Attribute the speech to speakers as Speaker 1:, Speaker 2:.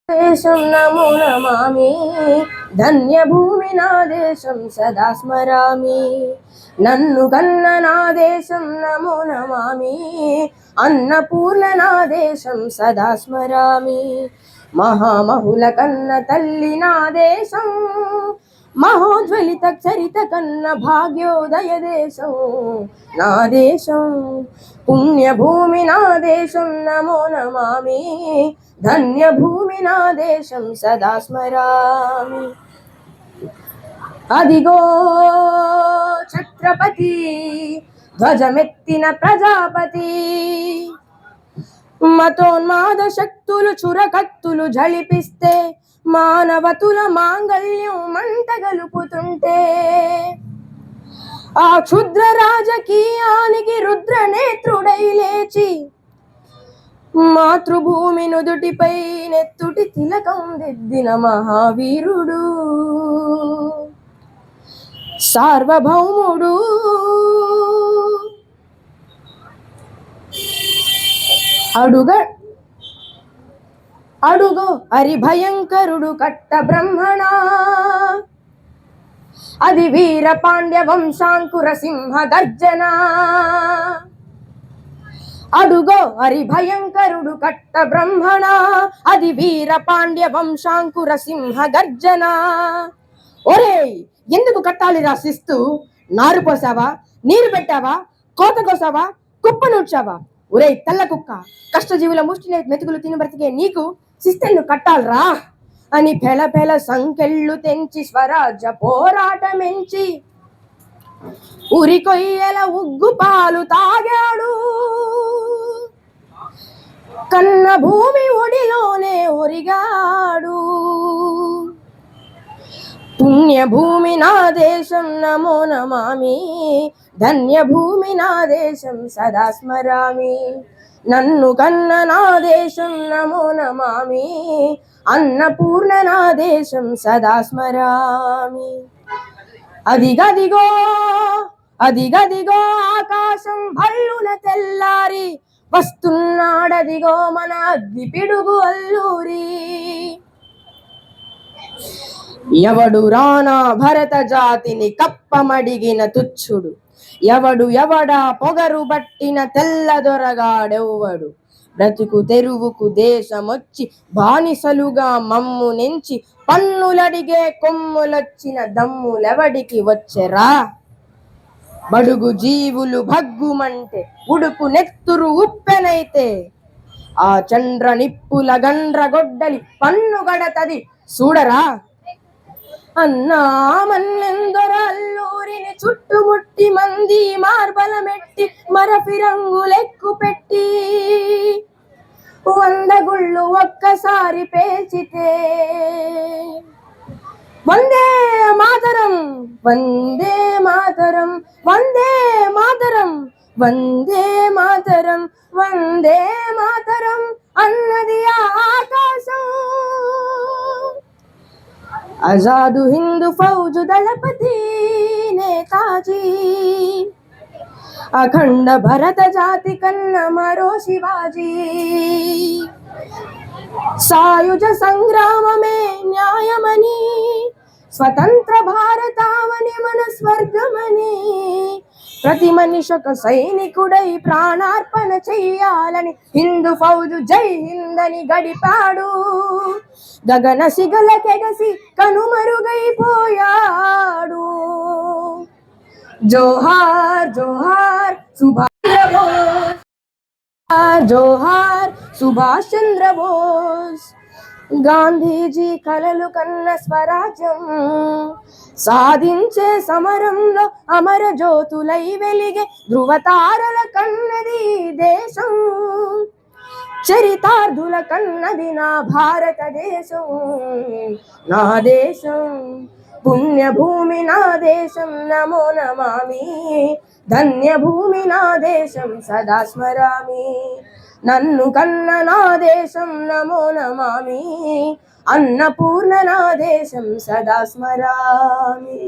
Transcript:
Speaker 1: దేశం నమో నమామి, ధన్యభూమి నా దేశం సదా స్మరామి. నన్ను కన్న నా దేశం నమో నమామి, అన్నపూర్ణ నా దేశం సదా స్మరామి. మహామహుల కన్న తల్లి నా దేశం, మహోజ్వలిత చరిత కన్న భాగ్యోదయ దేశం నా దేశం. పుణ్యభూమి నా దేశం నమో నమామి, ధన్యభూమి నా దేశం సదా స్మరామి. అదిగో ఛత్రపతి ధ్వజమెత్తిన ప్రజాపతి, మతోన్మాద శక్తులు చురకత్తులు జళిపిస్తే మానవతుల మాంగళ్యం మంట గలుపుతుంటే, ఆ క్షుద్ర రాజకీయానికి రుద్రనేత్రుడై లేచి మాతృభూమి నుదుటిపై నెత్తుటి తిలకం దిద్దిన మహావీరుడు, సార్వభౌముడు. అడుగో హరిభయంకరుడు కట్ట బ్రహ్మణ, అది వీర పాండ్య వంశాంకుర సింహ గర్జన. అడుగో హరిభయంకరుడు కట్ట బ్రహ్మణ, అది వీర పాండ్య వంశాంకుర సింహ గర్జన. ఒరేయ్, ఎందుకు కట్టాలి రాసిస్తూ? నారు పోసావా, నీరు పెట్టావా, కోత కోసావా, కుప్ప నూడ్చావా? ఒరే తెల్ల కుక్క, కష్టజీవుల ముష్టి మెతుకులు తిని బ్రతికే నీకు శిస్తెళ్ళు కట్టాలరా అని పెళ పెళ సంకెళ్ళు తెంచి స్వరాజ్య పోరాటమెంచి ఉరి కొయ్యల ఉగ్గు పాలు తాగాడు. కన్న భూమి ఒడిలోనే ఒరిగాడు. పుణ్యభూమి నా దేశం నమో నమామి, ధన్యభూమి నా దేశం సదా స్మరామి. నన్ను కన్న నా దేశం నమో నమామి, అన్నపూర్ణ నా దేశం సదా స్మరామి. అదిగదిగో అదిగదిగో ఆకాశం భల్లున తెల్లారి వస్తున్నాడదిగో మన అగ్గి పిడుగు అల్లూరి. ఎవడు రానా భరత జాతిని కప్పమడిగిన తుచ్చుడు, ఎవడా పొగరు బట్టిన తెల్లదొరగాడెవ్వడు. బ్రతుకు తెరువుకు దేశమొచ్చి బానిసలుగా మమ్ము నెంచి పన్నులడిగే కొమ్ములొచ్చిన దమ్ములెవడికి వచ్చెరా? బడుగు జీవులు భగ్గుమంటే ఉడుకు నెత్తురు ఉప్పెనైతే, ఆ చండ్ర నిప్పుల గండ్ర గొడ్డలి పన్ను గడతది చూడరా. అన్నా మన్నెందొర అల్లూరిని చుట్టుముట్టి మంది మార్బలమెట్టి మరఫిరంగులెక్కు పెట్టి 100 గుళ్ళు ఒక్కసారి పేల్చితే, వందే మాతరం వందే మాతరం వందే మాతరం వందే మాతరం వందే మాతరం అన్నది ఆకాశం. ఆజాదు హిందూ ఫౌజు దళపతి నేతాజీ, అఖండ భరత జాతి కన్న మరో శివాజీ. సాయుజ సంగ్రామమే న్యాయమని, స్వతంత్ర భారతావని మన స్వర్గమని, ప్రతి మనిషొక సైనికుడై ప్రాణార్పణ చెయ్యాలని హిందూ ఫౌజు జై హిందని గడిపాడు. గగన సిగల కెగసి కనుమరుగైపోయాడు. జోహార్ జోహార్ సుభాష్ చంద్ర బోస్, జోహార్ సుభాష్ చంద్ర బోస్. గాంధీజీ కలలు కన్న స్వరాజ్యం సాధించే సమరంలో అమర జ్యోతులై వెలిగే ధృవతారల కన్నది దేశం. చరితార్థుల కన్నది నా భారతదేశం నా దేశం. పుణ్యభూమి నా దేశం నమో నమామి, ధన్యభూమి నా దేశం సదా స్మరామి. నన్ను కన్న నా దేశం నమో నమామి, అన్నపూర్ణ నా దేశం సదా స్మరామి.